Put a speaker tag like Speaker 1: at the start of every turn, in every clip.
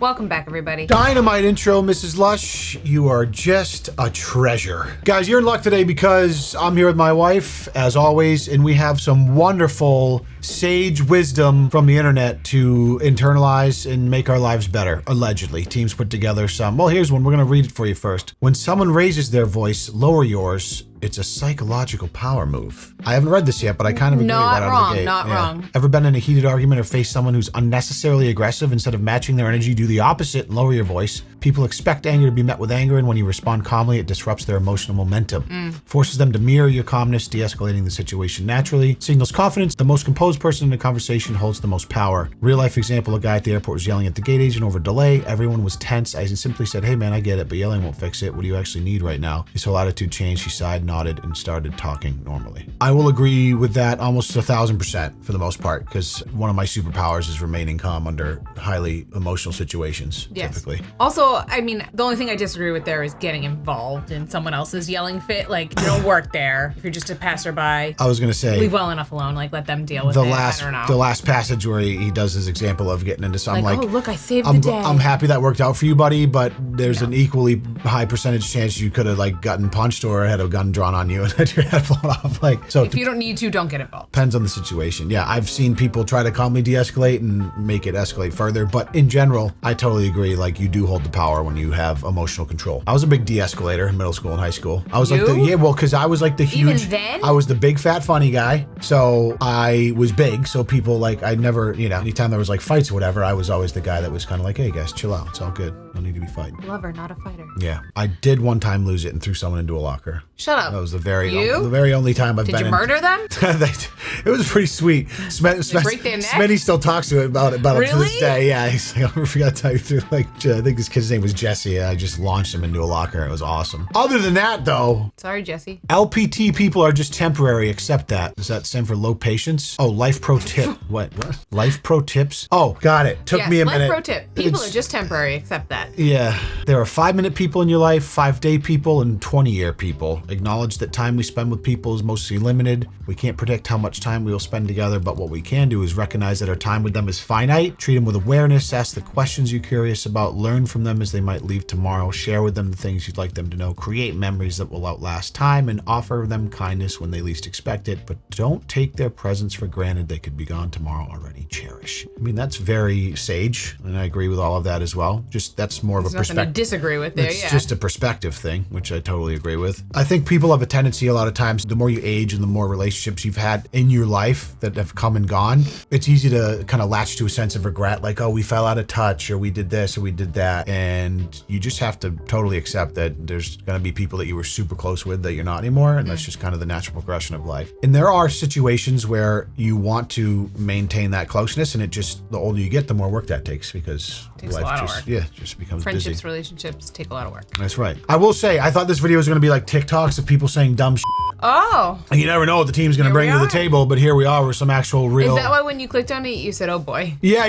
Speaker 1: Welcome back, everybody.
Speaker 2: Dynamite intro, Mrs. Lush. You are just a treasure. Guys, you're in luck today because I'm here with my wife, as always, and we have some wonderful sage wisdom from the internet to internalize and make our lives better, allegedly. Teams put together some. Well, here's one. We're going to read it for you first. When someone raises their voice, lower yours. It's a psychological power move. I haven't read this yet, but I kind of agree right out of the gate.
Speaker 1: Not wrong.
Speaker 2: Ever been in a heated argument or faced someone who's unnecessarily aggressive? Instead of matching their energy, do the opposite and lower your voice. People expect anger to be met with anger, and when you respond calmly, it disrupts their emotional momentum. Forces them to mirror your calmness, de-escalating the situation naturally. Signals confidence. The most composed person in a conversation holds the most power. Real life example, a guy at the airport was yelling at the gate agent over delay. Everyone was tense. I simply said, hey man, I get it, but yelling won't fix it. What do you actually need right now? His whole attitude changed. He sighed, nodded, and started talking normally. I will agree with that almost 1,000% for the most part, because one of my superpowers is remaining calm under highly emotional situations, typically.
Speaker 1: Also, I mean, the only thing I disagree with there is getting involved in someone else's yelling fit. Like, you don't work there. If you're just a passerby,
Speaker 2: I was going to say,
Speaker 1: leave well enough alone. Like, let them deal with it. I don't know.
Speaker 2: The last passage where he does his example of getting into something
Speaker 1: like, oh, look, I saved the day.
Speaker 2: I'm happy that worked out for you, buddy, but there's an equally high percentage chance you could have like gotten punched or had a gun drawn on you and had your head blown off. Like, so
Speaker 1: if you don't need to, don't get involved.
Speaker 2: Depends on the situation. Yeah, I've seen people try to calmly de-escalate and make it escalate further, but in general, I totally agree. Like, you do hold the power when you have emotional control. I was a big de-escalator in middle school and high school. I was because I was like the huge.
Speaker 1: Even then?
Speaker 2: I was the big fat funny guy, so I was big. So people like I never, anytime there was like fights or whatever, I was always the guy that was kind of like, hey guys, chill out. It's all good. No need to be fighting.
Speaker 1: Lover, not a fighter.
Speaker 2: Yeah, I did one time lose it and threw someone into a locker.
Speaker 1: Shut up.
Speaker 2: That was the very only time I've been in.
Speaker 1: Did you murder them?
Speaker 2: It was pretty sweet. Smitty still talks to it about it to this day. Yeah, he's like, I forgot to tell you through. Like, I think this kid's name was Jesse, and I just launched him into a locker. It was awesome. Other than that, though,
Speaker 1: sorry, Jesse.
Speaker 2: LPT people are just temporary. Accept that. Does that stand for low patience? Oh, life pro tip. What? Life pro tips? Oh, got it. Took me a minute.
Speaker 1: Life pro tip. People are just temporary. Accept that.
Speaker 2: Yeah. There are 5-minute people in your life, 5-day people, and 20-year people. Acknowledge that time we spend with people is mostly limited. We can't predict how much time we will spend together, but what we can do is recognize that our time with them is finite. Treat them with awareness. Ask the questions you're curious about. Learn from them as they might leave tomorrow. Share with them the things you'd like them to know. Create memories that will outlast time, and offer them kindness when they least expect it. But don't take their presence for granted. They could be gone tomorrow already. Cherish. I mean, that's very sage, and I agree with all of that as well. Just that's more of a perspective.
Speaker 1: Nothing to disagree with there.
Speaker 2: It's just a perspective thing, which I totally agree with. I think people have a tendency a lot of times, the more you age and the more relationships you've had in your life that have come and gone, it's easy to kind of latch to a sense of regret, like, oh, we fell out of touch, or we did this, or we did that. And you just have to totally accept that there's going to be people that you were super close with that you're not anymore. And that's just kind of the natural progression of life. And there are situations where you want to maintain that closeness, and the older you get, the more work that takes, because life just becomes
Speaker 1: Friendships,
Speaker 2: busy.
Speaker 1: relationships take a lot of work.
Speaker 2: That's right. I will say, I thought this video was going to be like TikToks of people saying dumb shit.
Speaker 1: Oh.
Speaker 2: And you never know what the team's going to bring to the table, but here we are with some actual real.
Speaker 1: Is that why when you clicked on it, you said, oh boy?
Speaker 2: Yeah.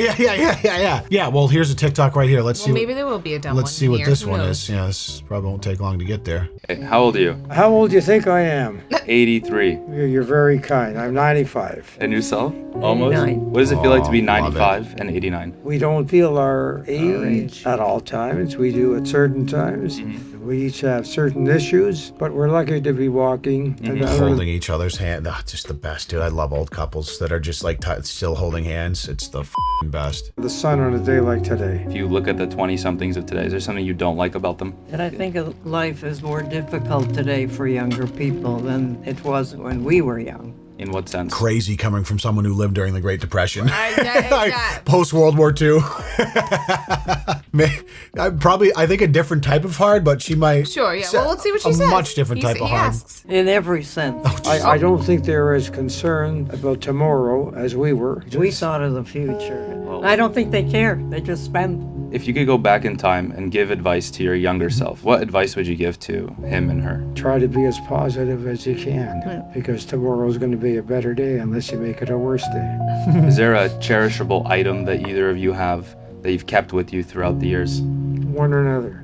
Speaker 2: Yeah, well, here's a TikTok right here. Let's see.
Speaker 1: Maybe there will be a dumb one.
Speaker 2: Let's see what this one is. Yeah, this probably won't take long to get there.
Speaker 3: Hey, how old are you?
Speaker 4: How old do you think I am?
Speaker 3: 83.
Speaker 4: You're very kind. I'm 95.
Speaker 3: And yourself? Almost?
Speaker 4: 89.
Speaker 3: What does it feel like to be
Speaker 2: love
Speaker 3: 95 and 89?
Speaker 4: We don't feel our age at all times. We do at certain times. We each have certain issues, but we're lucky to be walking. And
Speaker 2: holding each other's hand. Oh, just the best, dude. I love old couples that are just like still holding hands. It's the best.
Speaker 4: The sun on a day like today.
Speaker 3: If you look at the 20-somethings of today, is there something you don't like about them?
Speaker 5: And I think life is more difficult today for younger people than it was when we were young.
Speaker 3: In what sense?
Speaker 2: Crazy coming from someone who lived during the Great Depression.
Speaker 1: That.
Speaker 2: Post World War II. I think a different type of hard, but she might.
Speaker 1: Sure, yeah. Well, let's see what she says.
Speaker 2: A much different type of hard.
Speaker 1: Asks.
Speaker 5: In every sense.
Speaker 4: I don't think they're as concerned about tomorrow as we were.
Speaker 5: We thought of the future. I don't think they care. They just spend.
Speaker 3: If you could go back in time and give advice to your younger self, what advice would you give to him and her?
Speaker 4: Try to be as positive as you can, because tomorrow's going to be a better day unless you make it a worse day.
Speaker 3: Is there a cherishable item that either of you have that you've kept with you throughout the years?
Speaker 4: One or another.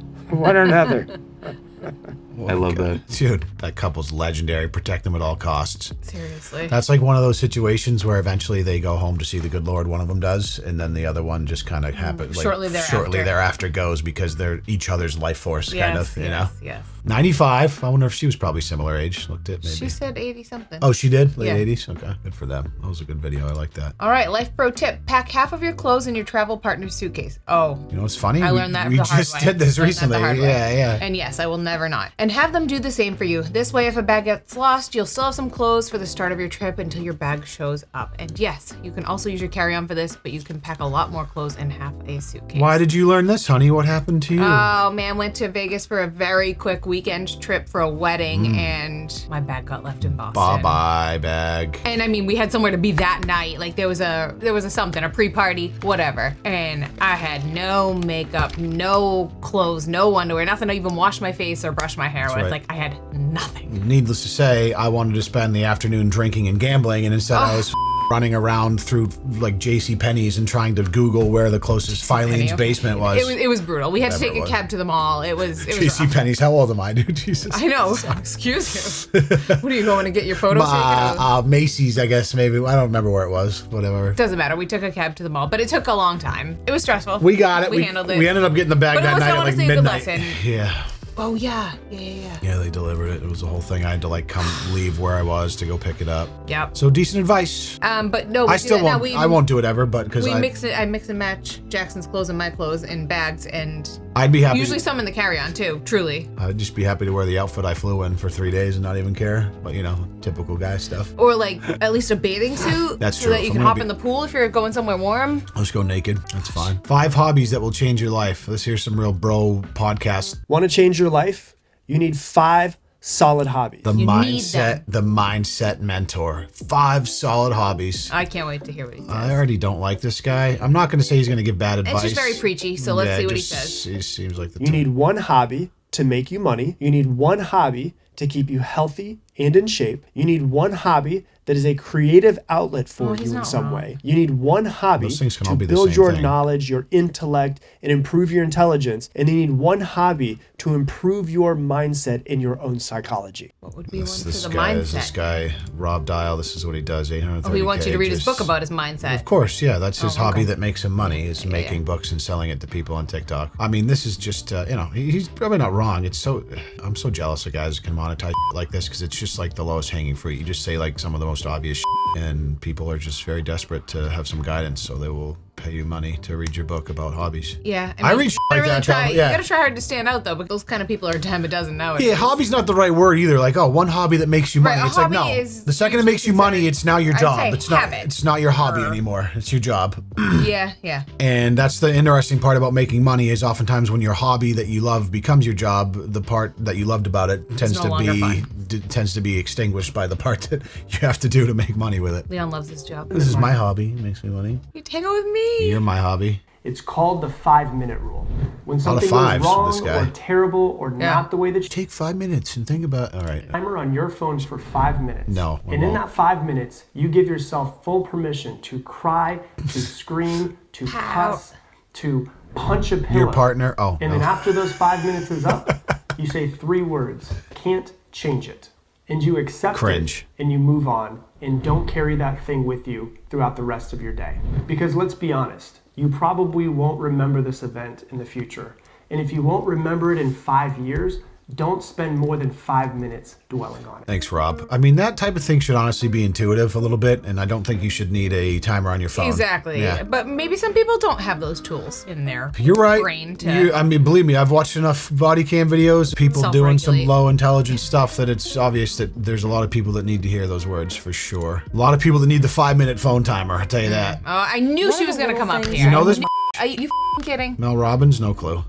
Speaker 2: What
Speaker 3: I
Speaker 2: a
Speaker 3: love
Speaker 2: guy.
Speaker 3: that.
Speaker 2: Dude, that couple's legendary. Protect them at all costs.
Speaker 1: Seriously.
Speaker 2: That's like one of those situations where eventually they go home to see the good Lord, one of them does, and then the other one just kind of happens. Like,
Speaker 1: Shortly
Speaker 2: thereafter goes because they're each other's life force, kind of, you know?
Speaker 1: Yes.
Speaker 2: 95. I wonder if she was probably similar age. Looked at maybe.
Speaker 1: She said 80 something.
Speaker 2: Oh, she did? Late
Speaker 1: Yeah.
Speaker 2: 80s? Okay, good for them. That was a good video. I like that.
Speaker 1: All right, life pro tip. Pack half of your clothes in your travel partner's suitcase. Oh.
Speaker 2: You know what's funny?
Speaker 1: I learned that
Speaker 2: we
Speaker 1: the hard
Speaker 2: just
Speaker 1: way.
Speaker 2: did this
Speaker 1: Learned that the
Speaker 2: recently.
Speaker 1: hard way.
Speaker 2: Yeah.
Speaker 1: And yes, I will never not. And have them do the same for you. This way, if a bag gets lost, you'll still have some clothes for the start of your trip until your bag shows up. And yes, you can also use your carry-on for this, but you can pack a lot more clothes in half a suitcase.
Speaker 2: Why did you learn this, honey? What happened to you?
Speaker 1: Oh man, went to Vegas for a very quick weekend trip for a wedding, and my bag got left in Boston.
Speaker 2: Bye-bye bag.
Speaker 1: And I mean, we had somewhere to be that night. Like there was a something, a pre-party, whatever. And I had no makeup, no clothes, no underwear, nothing to even wash my face or brush my hair with.
Speaker 2: right.
Speaker 1: Like I had nothing.
Speaker 2: Needless to say, I wanted to spend the afternoon drinking and gambling, and instead I was running around through like J.C. Penney's and trying to Google where the closest Filene's basement was.
Speaker 1: It was brutal. We had to
Speaker 2: Whatever
Speaker 1: take
Speaker 2: it
Speaker 1: a
Speaker 2: was.
Speaker 1: cab to the mall. It was
Speaker 2: J.C.
Speaker 1: rough.
Speaker 2: Penney's. How old am I, dude? Jesus.
Speaker 1: I know. Excuse you. What are you going to get your photos taken?
Speaker 2: Macy's, I guess, maybe. I don't remember where it was. Whatever.
Speaker 1: Doesn't matter. We took a cab to the mall, but it took a long time. It was stressful.
Speaker 2: We got it.
Speaker 1: We handled it.
Speaker 2: We ended up getting the bag
Speaker 1: But it
Speaker 2: that
Speaker 1: was
Speaker 2: night at like
Speaker 1: honestly a good
Speaker 2: midnight.
Speaker 1: lesson.
Speaker 2: Yeah.
Speaker 1: Oh yeah.
Speaker 2: Yeah, they delivered it. It was a whole thing. I had to like come leave where I was to go pick it up.
Speaker 1: Yep.
Speaker 2: So decent advice.
Speaker 1: But no, we
Speaker 2: I
Speaker 1: do
Speaker 2: still
Speaker 1: that now.
Speaker 2: won't. I won't do it ever, but because
Speaker 1: I mix and match Jackson's clothes and my clothes in bags, and
Speaker 2: I'd be happy.
Speaker 1: usually some in the carry-on too. Truly.
Speaker 2: I'd just be happy to wear the outfit I flew in for 3 days and not even care. But you know, typical guy stuff.
Speaker 1: Or like at least a bathing suit.
Speaker 2: That's
Speaker 1: so
Speaker 2: true.
Speaker 1: that
Speaker 2: If
Speaker 1: you
Speaker 2: I'm
Speaker 1: can
Speaker 2: gonna
Speaker 1: hop
Speaker 2: be-
Speaker 1: in the pool if you're going somewhere warm.
Speaker 2: I'll just go naked. That's fine. 5 hobbies that will change your life. Let's hear some real bro podcast.
Speaker 6: Want to change your life? You need 5 solid hobbies.
Speaker 2: The
Speaker 1: You need
Speaker 2: mindset mentor. 5 solid hobbies.
Speaker 1: I can't wait to hear what he says.
Speaker 2: I already don't like this guy. I'm not going to say he's going to give bad advice.
Speaker 1: It's just very preachy, so let's see what he
Speaker 2: just-
Speaker 1: says.
Speaker 2: He seems like the
Speaker 6: You need 1 hobby to make you money. You need 1 hobby to keep you healthy and in shape. You need 1 hobby that is a creative outlet for
Speaker 1: he's
Speaker 6: you in
Speaker 1: not
Speaker 6: some
Speaker 1: wrong.
Speaker 6: way. You need 1 hobby
Speaker 2: Those things can
Speaker 6: to
Speaker 2: all be the
Speaker 6: build
Speaker 2: same
Speaker 6: your
Speaker 2: thing.
Speaker 6: knowledge, your intellect, and improve your intelligence. And you need 1 hobby to improve your mindset and your own psychology.
Speaker 1: What would be one for
Speaker 2: This
Speaker 1: the
Speaker 2: guy
Speaker 1: mindset?
Speaker 2: is this guy, Rob Dial. This is what he does. 830
Speaker 1: Oh, he wants you to read his
Speaker 2: just-
Speaker 1: book about his mindset.
Speaker 2: Of course, yeah. That's his hobby
Speaker 1: okay.
Speaker 2: that makes him money is making books and selling it to people on TikTok. I mean, this is just, he's probably not wrong. I'm so jealous of guys who can monetize like this because it's just like the lowest hanging fruit. You just say like some of the most obvious and people are just very desperate to have some guidance, so they will pay you money to read your book about hobbies.
Speaker 1: Yeah,
Speaker 2: I read shit
Speaker 1: you
Speaker 2: like
Speaker 1: gotta
Speaker 2: that,
Speaker 1: try.
Speaker 2: Cal, yeah.
Speaker 1: You gotta try hard to stand out though, but those kind of people are a dime a dozen nowadays.
Speaker 2: Yeah, hobby's not the right word either. Like, oh, one hobby that makes you money.
Speaker 1: Right, a
Speaker 2: It's like, no.
Speaker 1: hobby is
Speaker 2: The second it
Speaker 1: usually
Speaker 2: makes you money, it's now your
Speaker 1: I'd
Speaker 2: job.
Speaker 1: say
Speaker 2: It's
Speaker 1: habit.
Speaker 2: not your hobby anymore. It's your job.
Speaker 1: Yeah.
Speaker 2: And that's the interesting part about making money is oftentimes when your hobby that you love becomes your job, the part that you loved about it tends
Speaker 1: no
Speaker 2: to
Speaker 1: longer
Speaker 2: be
Speaker 1: fun.
Speaker 2: tends to be extinguished by the part that you have to do to make money with it.
Speaker 1: Leon loves his job.
Speaker 2: This is my hobby. It makes me money.
Speaker 1: You hang out with me.
Speaker 2: You're my hobby.
Speaker 6: It's called the 5-minute rule. When
Speaker 2: lot of
Speaker 6: something
Speaker 2: fives
Speaker 6: goes
Speaker 2: for
Speaker 6: wrong
Speaker 2: this guy.
Speaker 6: or terrible or not the way that you
Speaker 2: Take 5 minutes and think about. All right.
Speaker 6: timer on your phones for 5 minutes.
Speaker 2: No, I
Speaker 6: And in
Speaker 2: won't.
Speaker 6: that 5 minutes, you give yourself full permission to cry, to scream, to cuss, to punch a pillow.
Speaker 2: Your partner. Oh.
Speaker 6: And
Speaker 2: no.
Speaker 6: then after those 5 minutes is up, you say 3 words. Can't change it. And you accept
Speaker 2: Cringe.
Speaker 6: it and you move on and don't carry that thing with you throughout the rest of your day. Because let's be honest, you probably won't remember this event in the future. And if you won't remember it in 5 years, don't spend more than 5 minutes dwelling on it.
Speaker 2: Thanks, Rob. I mean, that type of thing should honestly be intuitive a little bit, and I don't think you should need a timer on your phone.
Speaker 1: Exactly.
Speaker 2: Yeah.
Speaker 1: But maybe some people don't have those tools in their
Speaker 2: You're right.
Speaker 1: brain to.
Speaker 2: I mean, believe me, I've watched enough body cam videos, people doing some
Speaker 1: Self-regulate.
Speaker 2: low intelligence stuff that it's obvious that there's a lot of people that need to hear those words for sure. A lot of people that need the 5-minute phone timer, I'll tell you that.
Speaker 1: Oh, I knew she was gonna come up here.
Speaker 2: You know this?
Speaker 1: Are you f***ing kidding?
Speaker 2: Mel Robbins, no clue.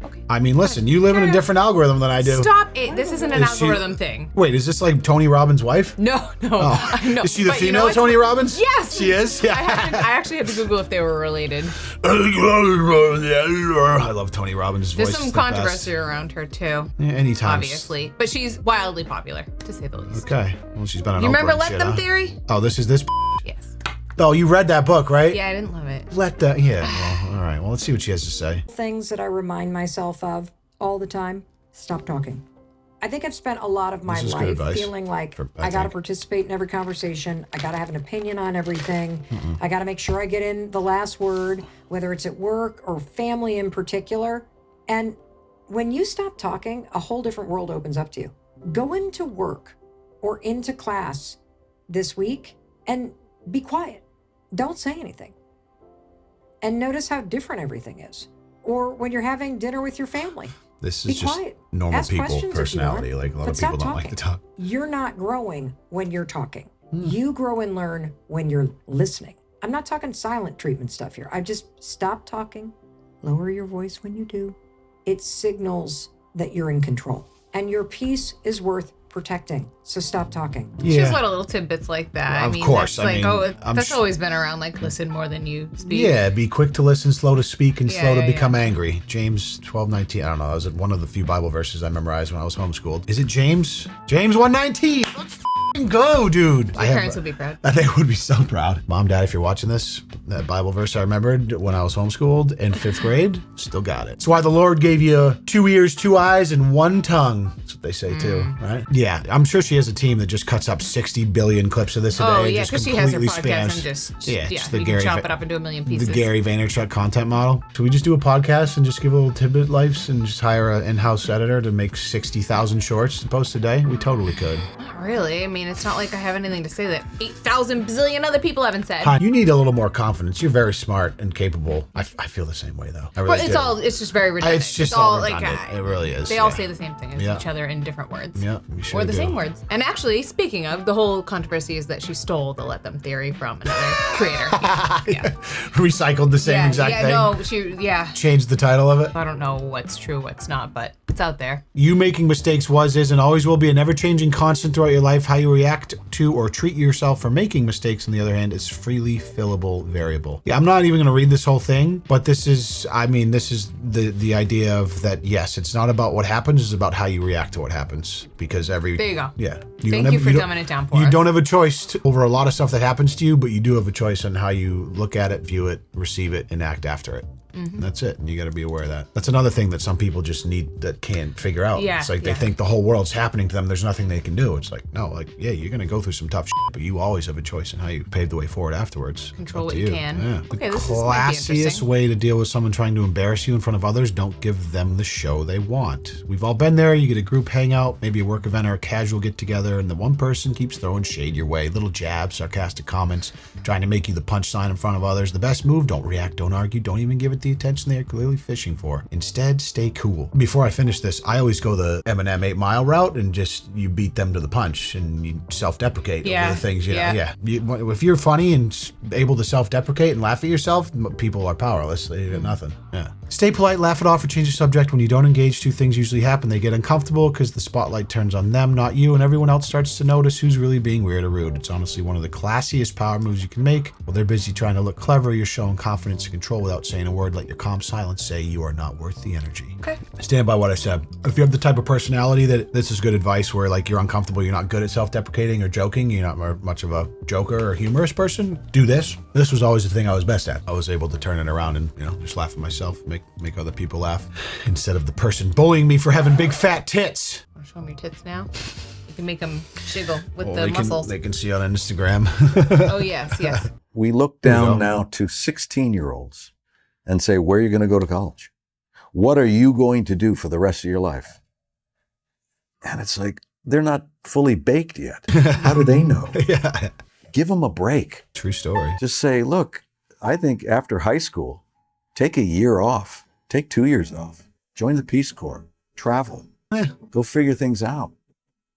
Speaker 1: Okay.
Speaker 2: I mean, listen, you live in a different algorithm than I do.
Speaker 1: Stop it. This isn't an
Speaker 2: Is she-
Speaker 1: algorithm thing.
Speaker 2: Wait, is this like Tony Robbins' wife?
Speaker 1: No. I know.
Speaker 2: Is she the
Speaker 1: But you know
Speaker 2: female
Speaker 1: what's-
Speaker 2: Tony Robbins?
Speaker 1: Yes.
Speaker 2: She is? Yeah.
Speaker 1: I actually had to Google if they were related.
Speaker 2: I love Tony Robbins' voice.
Speaker 1: There's some
Speaker 2: It's the best.
Speaker 1: controversy around her too.
Speaker 2: Yeah, anytime.
Speaker 1: Obviously. But she's wildly popular, to say the least.
Speaker 2: Okay. Well, she's been on
Speaker 1: You
Speaker 2: Oprah
Speaker 1: remember
Speaker 2: and
Speaker 1: Let
Speaker 2: shit,
Speaker 1: Them
Speaker 2: huh?
Speaker 1: Theory?
Speaker 2: Oh, this is this.
Speaker 1: Yes.
Speaker 2: Oh, you read that book, right?
Speaker 1: Yeah, I didn't love it.
Speaker 2: Let that. Yeah. Well, all right. Well, let's see what she has to say.
Speaker 7: Things that I remind myself of all the time. Stop talking. I think I've spent a lot of my
Speaker 2: This is good
Speaker 7: life
Speaker 2: advice
Speaker 7: feeling like
Speaker 2: I
Speaker 7: I got to
Speaker 2: think.
Speaker 7: participate in every conversation. I got to have an opinion on everything. I got to make sure I get in the last word, whether it's at work or family in particular. And when you stop talking, a whole different world opens up to you. Go into work or into class this week and be quiet. Don't say anything. And notice how different everything is. Or when you're having dinner with your family.
Speaker 2: This
Speaker 7: Be
Speaker 2: is just
Speaker 7: quiet.
Speaker 2: normal
Speaker 7: Ask
Speaker 2: people
Speaker 7: questions if you
Speaker 2: personality.
Speaker 7: want,
Speaker 2: Like a lot
Speaker 7: but
Speaker 2: of people
Speaker 7: stop
Speaker 2: don't like to
Speaker 7: talking.
Speaker 2: talk.
Speaker 7: You're not growing when you're talking. You grow and learn when you're listening. I'm not talking silent treatment stuff here. I just stop talking, lower your voice when you do. It signals that you're in control. And your peace is worth protecting. So stop talking.
Speaker 1: It's just a lot of little tidbits like that.
Speaker 2: Of course,
Speaker 1: That's
Speaker 2: I mean, I'm
Speaker 1: that's
Speaker 2: sh-
Speaker 1: always been around. Like, listen more than you speak.
Speaker 2: Yeah, be quick to listen, slow to speak, and slow to
Speaker 1: yeah,
Speaker 2: become angry. James 12:19. I don't know. That was one of the few Bible verses I memorized when I was homeschooled. Is it James? James 1:19. Let's f***ing go, dude.
Speaker 1: Your parents would be proud.
Speaker 2: They would be so proud. Mom, Dad, if you're watching this, that Bible verse I remembered when I was homeschooled in 5th grade, still got it. It's why the Lord gave you 2 ears, 2 eyes, and 1 tongue. That's what they say too, right? Yeah, I'm sure she has a team that just cuts up 60 billion clips of this a day.
Speaker 1: Oh yeah,
Speaker 2: just
Speaker 1: because she has her
Speaker 2: completely
Speaker 1: podcast
Speaker 2: spams.
Speaker 1: and just
Speaker 2: it's the
Speaker 1: you
Speaker 2: Gary
Speaker 1: can chop it up into a million pieces.
Speaker 2: The Gary Vaynerchuk content model. Should we just do a podcast and just give a little tidbit lives and just hire an in-house editor to make 60,000 shorts to post a day? We totally could.
Speaker 1: Not really. I mean, it's not like I have anything to say that 8,000 bazillion other people haven't said.
Speaker 2: Hi, you need a little more confidence. You're very smart and capable. I feel the same way though. I really
Speaker 1: But
Speaker 2: do.
Speaker 1: it's just very redundant.
Speaker 2: It's just all
Speaker 1: like
Speaker 2: redundant. It really is.
Speaker 1: They all say the same thing as
Speaker 2: Yeah.
Speaker 1: each other in different words.
Speaker 2: Yeah, we sure
Speaker 1: Or the
Speaker 2: do.
Speaker 1: same words. And actually, speaking of, the whole controversy is that she stole the Let Them theory from another creator. Yeah.
Speaker 2: Recycled the same exact thing.
Speaker 1: No,
Speaker 2: Changed the title of it.
Speaker 1: I don't know what's true, what's not, but it's out there.
Speaker 2: You making mistakes was, is, and always will be an ever-changing constant throughout your life. How you react to or treat yourself for making mistakes, on the other hand, is freely fillable variable. Yeah, I'm not even going to read this whole thing, but this is the idea of that, yes, it's not about what happens, it's about how you react to what happens. Because
Speaker 1: There you go.
Speaker 2: Yeah.
Speaker 1: Thank you for dumbing it down for
Speaker 2: You
Speaker 1: us.
Speaker 2: don't have a choice over a lot of stuff that happens to you, but you do have a choice on how you look at it, view it, receive it, and act after it. And that's it. And you got to be aware of that. That's another thing that some people just need that can't figure out.
Speaker 1: Yeah,
Speaker 2: It's like they think the whole world's happening to them. There's nothing they can do. It's like, no, like, yeah, you're going to go through some tough shit, but you always have a choice in how you pave the way forward afterwards.
Speaker 1: Control
Speaker 2: Up to
Speaker 1: what you can.
Speaker 2: Yeah.
Speaker 1: Okay,
Speaker 2: The
Speaker 1: this might be
Speaker 2: classiest
Speaker 1: interesting.
Speaker 2: way to deal with someone trying to embarrass you in front of others, don't give them the show they want. We've all been there. You get a group hangout, maybe a work event or a casual get together, and the one person keeps throwing shade your way. Little jabs, sarcastic comments, trying to make you the punch sign in front of others. The best move, don't react, don't argue, don't even give it the attention they are clearly fishing for. Instead, stay cool. Before I finish this, I always go the Eminem 8 Mile route and just you beat them to the punch and you self-deprecate over the things. If you're funny and able to self-deprecate and laugh at yourself, people are powerless. They got nothing. Yeah. Stay polite, laugh it off, or change the subject. When you don't engage, 2 things usually happen. They get uncomfortable because the spotlight turns on them, not you, and everyone else starts to notice who's really being weird or rude. It's honestly one of the classiest power moves you can make. While they're busy trying to look clever, you're showing confidence and control without saying a word. Let your calm silence say you are not worth the energy.
Speaker 1: Okay.
Speaker 2: Stand by what I said. If you have the type of personality that this is good advice where like you're uncomfortable, you're not good at self-deprecating or joking, you're not much of a joker or humorous person, do this. This was always the thing I was best at. I was able to turn it around and, just laugh at myself, make other people laugh instead of the person bullying me for having big fat tits.
Speaker 1: Want to show them your tits now? You can make them jiggle with
Speaker 2: Well,
Speaker 1: the muscles.
Speaker 2: they can see on Instagram.
Speaker 1: Oh, yes.
Speaker 8: We look down now to 16-year-olds and say, where are you going to go to college? What are you going to do for the rest of your life? And it's like, they're not fully baked yet. How do they know?
Speaker 2: Yeah.
Speaker 8: Give them a break.
Speaker 2: True story.
Speaker 8: Just say, look, I think after high school, take a year off. Take 2 years off. Join the Peace Corps. Travel. Go figure things out.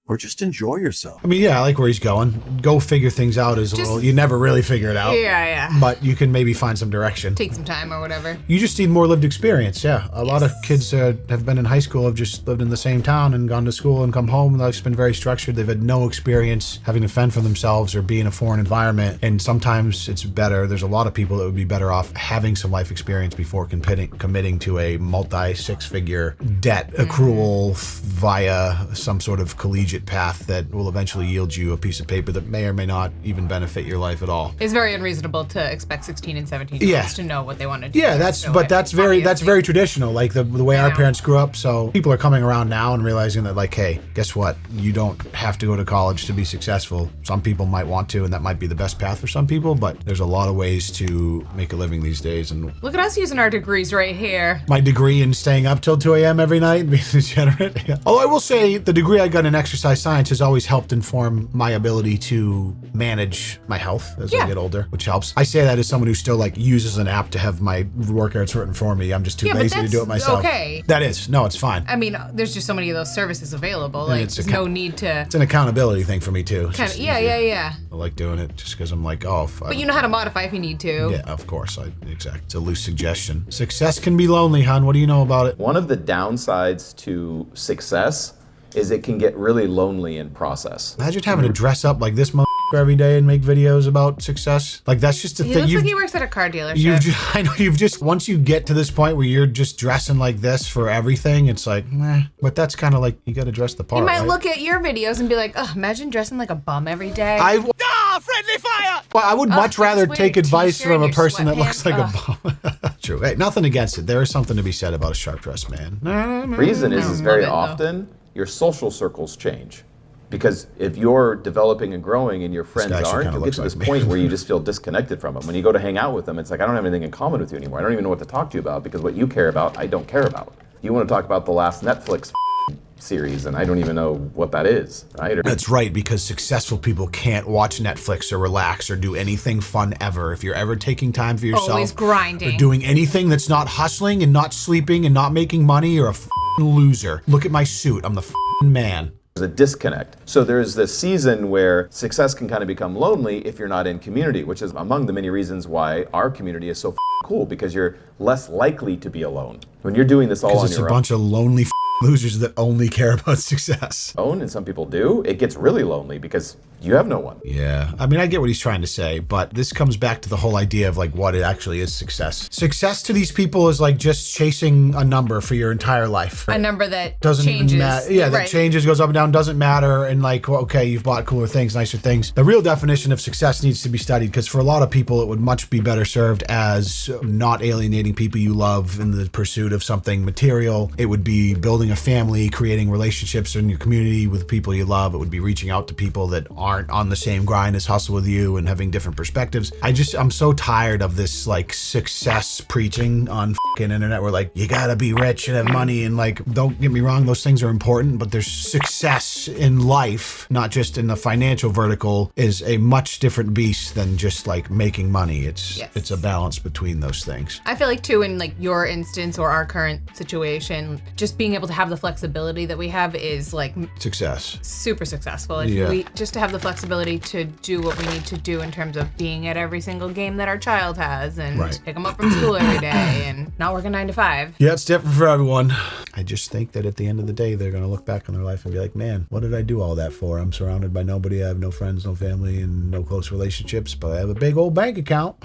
Speaker 8: Or just enjoy yourself.
Speaker 2: I mean, yeah, I like where he's going. Go figure things out is a little, you never really figure it out.
Speaker 1: Yeah.
Speaker 2: But you can maybe find some direction.
Speaker 1: Take some time or whatever.
Speaker 2: You just need more lived experience, yeah. A lot of kids have been in high school, have just lived in the same town and gone to school and come home. Life's been very structured. They've had no experience having to fend for themselves or be in a foreign environment. And sometimes it's better. There's a lot of people that would be better off having some life experience before committing to a multi-6-figure debt accrual via some sort of collegiate collegiate path that will eventually yield you a piece of paper that may or may not even benefit your life at all.
Speaker 1: It's very unreasonable to expect 16 and 17-year-olds to know what they want to do.
Speaker 2: Yeah, that's very traditional, like the way our parents grew up. So people are coming around now and realizing that, like, hey, guess what? You don't have to go to college to be successful. Some people might want to, and that might be the best path for some people, but there's a lot of ways to make a living these days. And
Speaker 1: look at us using our degrees right here.
Speaker 2: My degree in staying up till 2 a.m. every night and being degenerate. Yeah. Although I will say the degree I got in exercise science has always helped inform my ability to manage my health as I get older, which helps. I say that as someone who still like uses an app to have my workouts written for me. I'm just too lazy to do it myself.
Speaker 1: Okay.
Speaker 2: That is. No, it's fine.
Speaker 1: I mean, there's just so many of those services available. Like, there's no need to.
Speaker 2: It's an accountability thing for me too.
Speaker 1: Yeah.
Speaker 2: I like doing it just because I'm like,
Speaker 1: but you know how to modify if you need to.
Speaker 2: Yeah, of course. Exactly. It's a loose suggestion. Success can be lonely, hon. What do you know about it?
Speaker 9: One of the downsides to success is it can get really lonely in process.
Speaker 2: Imagine having to dress up like this every day and make videos about success. Like, that's just a thing.
Speaker 1: He looks like he works at a car dealership.
Speaker 2: Once you get to this point where you're just dressing like this for everything, it's like, meh. But that's kind of like, you got to dress the part.
Speaker 1: You might look at your videos and be like, oh, imagine dressing like a bum every day.
Speaker 2: Friendly fire! Well, I would much rather take advice from a person that looks like a bum. True. Hey, nothing against it. There is something to be said about a sharp dressed man.
Speaker 9: Reason is very often your social circles change. Because if you're developing and growing and your friends aren't, you'll get to this point where you just feel disconnected from them. When you go to hang out with them, it's like, I don't have anything in common with you anymore. I don't even know what to talk to you about because what you care about, I don't care about. You want to talk about the last Netflix series and I don't even know what that is, right?
Speaker 2: That's right, because successful people can't watch Netflix or relax or do anything fun ever. If you're ever taking time for yourself,
Speaker 1: always grinding,
Speaker 2: or doing anything that's not hustling and not sleeping and not making money, you're a loser. Look at my suit. I'm the man.
Speaker 9: There's a disconnect. So there's this season where success can kind of become lonely if you're not in community, which is among the many reasons why our community is so cool, because you're less likely to be alone. When you're doing this all on your own.
Speaker 2: Because it's a bunch of lonely losers that only care about success.
Speaker 9: And some people do. It gets really lonely because you have no one.
Speaker 2: Yeah. I mean, I get what he's trying to say, but this comes back to the whole idea of like what it actually is success. Success to these people is like just chasing a number for your entire life.
Speaker 1: A number that
Speaker 2: doesn't
Speaker 1: changes.
Speaker 2: Even matter. Yeah, that changes, goes up and down, doesn't matter. And like, well, okay, you've bought cooler things, nicer things. The real definition of success needs to be studied, because for a lot of people, it would much be better served as not alienating people you love in the pursuit of something material. It would be building a family, creating relationships in your community with people you love. It would be reaching out to people that aren't on the same grind as hustle with you and having different perspectives. I'm so tired of this like success preaching on fucking internet where like, you gotta be rich and have money, and like, don't get me wrong, those things are important, but there's success in life, not just in the financial vertical, is a much different beast than just like making money. It's a balance between those things.
Speaker 1: I feel like too, in like your instance or our current situation, just being able to have the flexibility that we have is like
Speaker 2: success.
Speaker 1: Super successful. We just to have the flexibility to do what we need to do in terms of being at every single game that our child has and pick them up from school every day and not working 9 to 5.
Speaker 2: Yeah, it's different for everyone. I just think that at the end of the day, they're going to look back on their life and be like, man, what did I do all that for? I'm surrounded by nobody. I have no friends, no family, and no close relationships, but I have a big old bank account.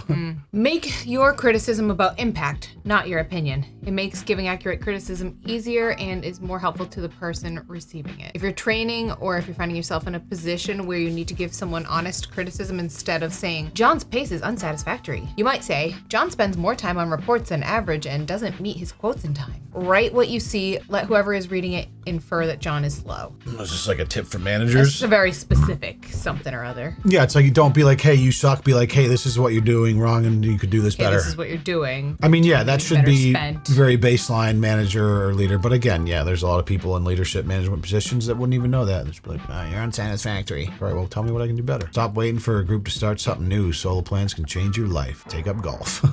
Speaker 1: Make your criticism about impact, not your opinion. It makes giving accurate criticism easier and is more helpful to the person receiving it. If you're training or if you're finding yourself in a position where you need to give someone honest criticism instead of saying, John's pace is unsatisfactory, you might say, John spends more time on reports than average and doesn't meet his quotes in time. Write what you see, let whoever is reading it infer that John is slow.
Speaker 2: That's just like a tip for managers.
Speaker 1: It's a very specific something or other.
Speaker 2: Yeah, it's like, you don't be like, hey, you suck. Be like, hey, this is what you're doing wrong and you could do this better.
Speaker 1: This is what you're doing.
Speaker 2: I mean, yeah, that should be
Speaker 1: spent.
Speaker 2: Very baseline manager or leader. But again, yeah, there's a lot of people in leadership management positions that wouldn't even know that. They're just like, oh, you're unsatisfactory. All right, well, tell me what I can do better. Stop waiting for a group to start something new. Solo plans can change your life. Take up golf.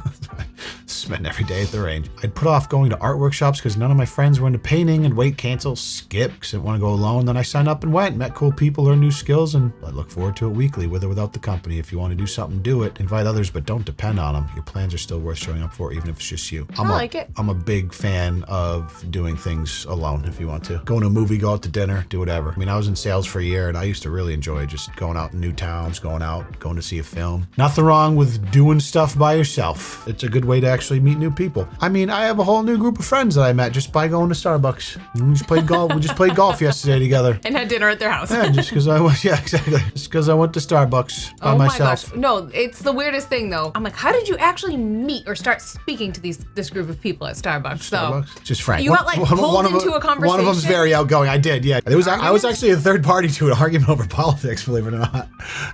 Speaker 2: Spend every day at the range. I'd put off going to art workshops because none of my friends were into painting, and wait, cancel, skip because I didn't want to go alone. Then I signed up and went, met cool people, learned new skills, and I look forward to it weekly, with or without the company. If you want to do something, do it. Invite others, but don't depend on them. Your plans are still worth showing up for, even if it's just you.
Speaker 1: I like it.
Speaker 2: I'm a big fan of doing things alone if you want to. Go to a movie, go out to dinner, do whatever. I mean, I was in sales for a year, and I used to really enjoy just going out in new towns, going to see a film. Nothing wrong with doing stuff by yourself. It's a good way way to actually meet new people. I mean, I have a whole new group of friends that I met just by going to Starbucks. We just played golf yesterday together.
Speaker 1: And had dinner at their house.
Speaker 2: Yeah, just because I was, yeah, exactly. Just because I went to Starbucks by myself.
Speaker 1: My gosh. No, it's the weirdest thing though. I'm like, how did you actually meet or start speaking to this group of people at Starbucks?
Speaker 2: Just Frank.
Speaker 1: You got like pulled into a conversation?
Speaker 2: One of them's very outgoing. I did, yeah. I was actually a third party to an argument over politics, believe it or not.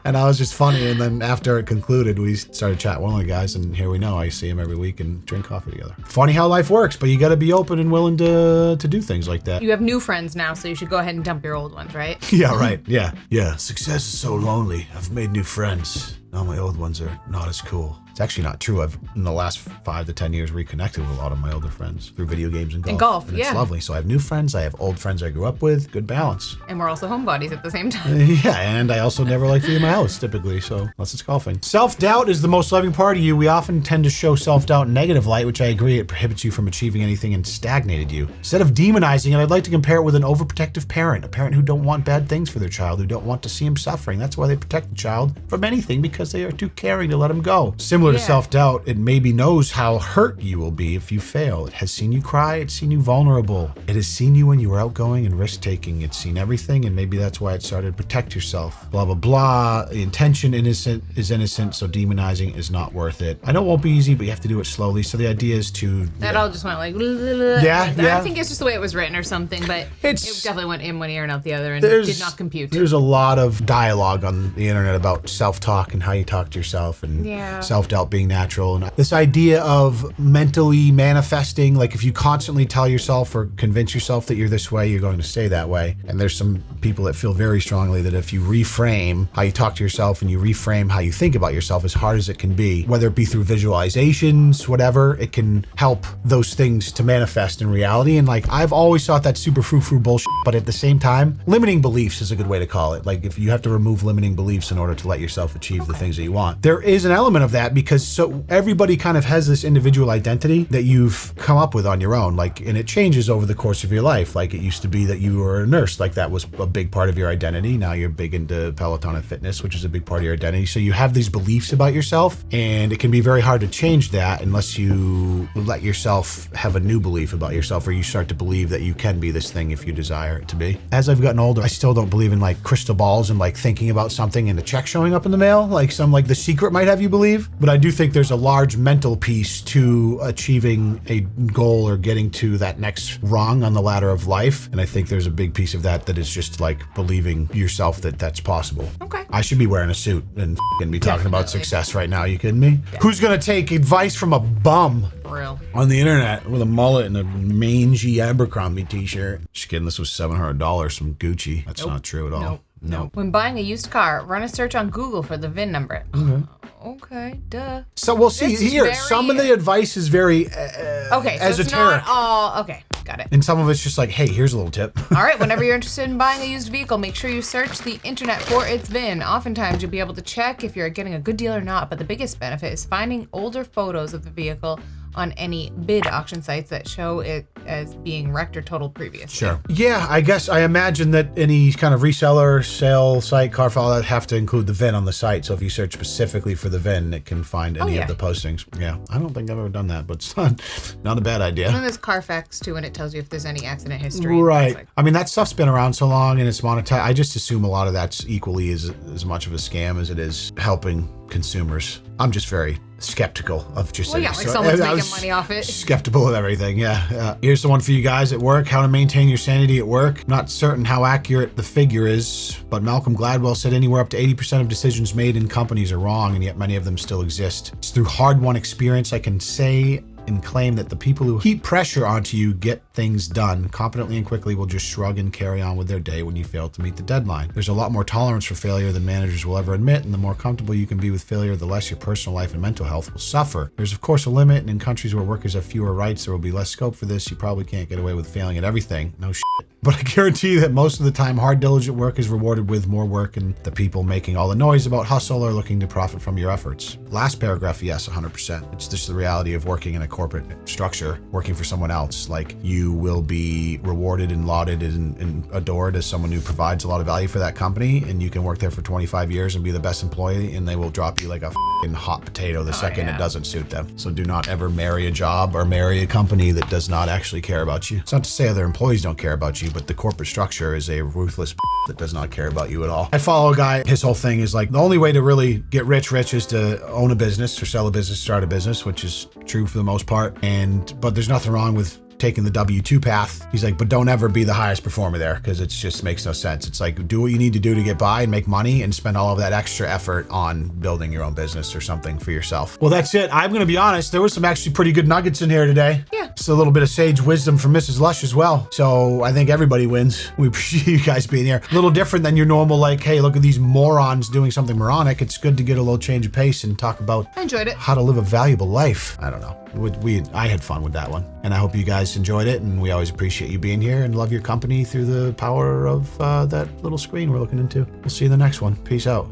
Speaker 2: And I was just funny. And then after it concluded, we started chatting with one of the guys, and here we know. I see him every week and drink coffee together. Funny how life works, but you got to be open and willing to do things like that.
Speaker 1: You have new friends now, so you should go ahead and dump your old ones, right?
Speaker 2: Yeah, right. Yeah. Success is so lonely. I've made new friends. Now my old ones are not as cool. It's actually not true. I've, in the last 5 to 10 years, reconnected with a lot of my older friends through video games and golf. And it's lovely. So I have new friends. I have old friends I grew up with. Good balance.
Speaker 1: And we're also homebodies at the same time.
Speaker 2: Yeah, and I also never like to leave my house, typically, so unless it's golfing. Self-doubt is the most loving part of you. We often tend to show self-doubt in negative light, which I agree, it prohibits you from achieving anything and stagnated you. Instead of demonizing it, I'd like to compare it with an overprotective parent, a parent who don't want bad things for their child, who don't want to see him suffering. That's why they protect the child from anything, because they are too caring to let him go. Similar to self-doubt, it maybe knows how hurt you will be if you fail. It has seen you cry. It's seen you vulnerable. It has seen you when you were outgoing and risk-taking. It's seen everything, and maybe that's why it started to protect yourself. Blah, blah, blah. The intention is innocent, so demonizing is not worth it. I know it won't be easy, but you have to do it slowly. So the idea is to...
Speaker 1: That all just went like...
Speaker 2: Yeah.
Speaker 1: I think it's just the way it was written or something, but it definitely went in one ear and out the other and did not compute.
Speaker 2: There's a lot of dialogue on the internet about self-talk and how you talk to yourself and self-doubt being natural. And this idea of mentally manifesting, like if you constantly tell yourself or convince yourself that you're this way, you're going to stay that way. And there's some people that feel very strongly that if you reframe how you talk to yourself and you reframe how you think about yourself, as hard as it can be, whether it be through visualizations, whatever, it can help those things to manifest in reality. And like, I've always thought that's super frou-frou bullshit, but at the same time, limiting beliefs is a good way to call it. Like if you have to remove limiting beliefs in order to let yourself achieve the things that you want. There is an element of that because so everybody kind of has this individual identity that you've come up with on your own, like, and it changes over the course of your life. Like it used to be that you were a nurse, like that was a big part of your identity. Now you're big into Peloton and fitness, which is a big part of your identity. So you have these beliefs about yourself, and it can be very hard to change that unless you let yourself have a new belief about yourself, or you start to believe that you can be this thing if you desire it to be. As I've gotten older, I still don't believe in like crystal balls and like thinking about something and a check showing up in the mail, like some like The Secret might have you believe. But I do think there's a large mental piece to achieving a goal or getting to that next rung on the ladder of life. And I think there's a big piece of that is just like believing yourself that that's possible.
Speaker 1: Okay.
Speaker 2: I should be wearing a suit and be talking about success right now. You kidding me? Yeah. Who's going to take advice from a bum on the internet with a mullet and a mangy Abercrombie t-shirt? Just kidding. This was $700 from Gucci. That's not true at all. No.
Speaker 1: When buying a used car, run a search on Google for the VIN number. Okay, duh.
Speaker 2: So we'll see here. Some of the advice is very
Speaker 1: okay, so
Speaker 2: esoteric.
Speaker 1: It's not all okay. Got it.
Speaker 2: And some of it's just like, hey, here's a little tip.
Speaker 1: All right, whenever you're interested in buying a used vehicle, make sure you search the internet for its VIN. Oftentimes, you'll be able to check if you're getting a good deal or not, but the biggest benefit is finding older photos of the vehicle on any bid auction sites that show it as being wrecked or totaled previously.
Speaker 2: Sure. Yeah, I imagine that any kind of reseller, sale site, car file, that have to include the VIN on the site. So if you search specifically for the VIN, it can find any of the postings. Yeah, I don't think I've ever done that, but it's not a bad idea.
Speaker 1: And then there's Carfax too, and it tells you if there's any accident history.
Speaker 2: Right. I mean, that stuff's been around so long and it's monetized. I just assume a lot of that's equally as much of a scam as it is helping consumers. I'm just very skeptical of just
Speaker 1: someone's making money off it.
Speaker 2: Skeptical of everything, Here's the one for you guys at work: how to maintain your sanity at work. Not certain how accurate the figure is, but Malcolm Gladwell said anywhere up to 80% of decisions made in companies are wrong, and yet many of them still exist. It's through hard-won experience I can say and claim that the people who heap pressure onto you get things done competently and quickly will just shrug and carry on with their day when you fail to meet the deadline. There's a lot more tolerance for failure than managers will ever admit, and the more comfortable you can be with failure, the less your personal life and mental health will suffer. There's of course a limit, and in countries where workers have fewer rights, there will be less scope for this. You probably can't get away with failing at everything. No shit. But I guarantee you that most of the time, hard, diligent work is rewarded with more work, and the people making all the noise about hustle are looking to profit from your efforts. Last paragraph, yes, 100%. It's just the reality of working in a corporate structure, working for someone else. Like, you will be rewarded and lauded and adored as someone who provides a lot of value for that company, and you can work there for 25 years and be the best employee, and they will drop you like a f***ing hot potato the second it doesn't suit them. So do not ever marry a job or marry a company that does not actually care about you. It's not to say other employees don't care about you, but the corporate structure is a ruthless that does not care about you at all. I follow a guy, his whole thing is like, the only way to really get rich is to own a business or sell a business, start a business, which is true for the most part. But there's nothing wrong with taking the W-2 path. He's like, but don't ever be the highest performer there, because it just makes no sense. It's like, do what you need to do to get by and make money, and spend all of that extra effort on building your own business or something for yourself. Well, that's it. I'm going to be honest. There was some actually pretty good nuggets in here today.
Speaker 1: Yeah.
Speaker 2: It's a little bit of sage wisdom from Mrs. Lush as well. So I think everybody wins. We appreciate you guys being here. A little different than your normal, like, hey, look at these morons doing something moronic. It's good to get a little change of pace and talk about
Speaker 1: I enjoyed it.
Speaker 2: How to live a valuable life. I don't know. I had fun with that one, and I hope you guys enjoyed it, and we always appreciate you being here and love your company through the power of that little screen we're looking into. We'll see you in the next one. Peace out.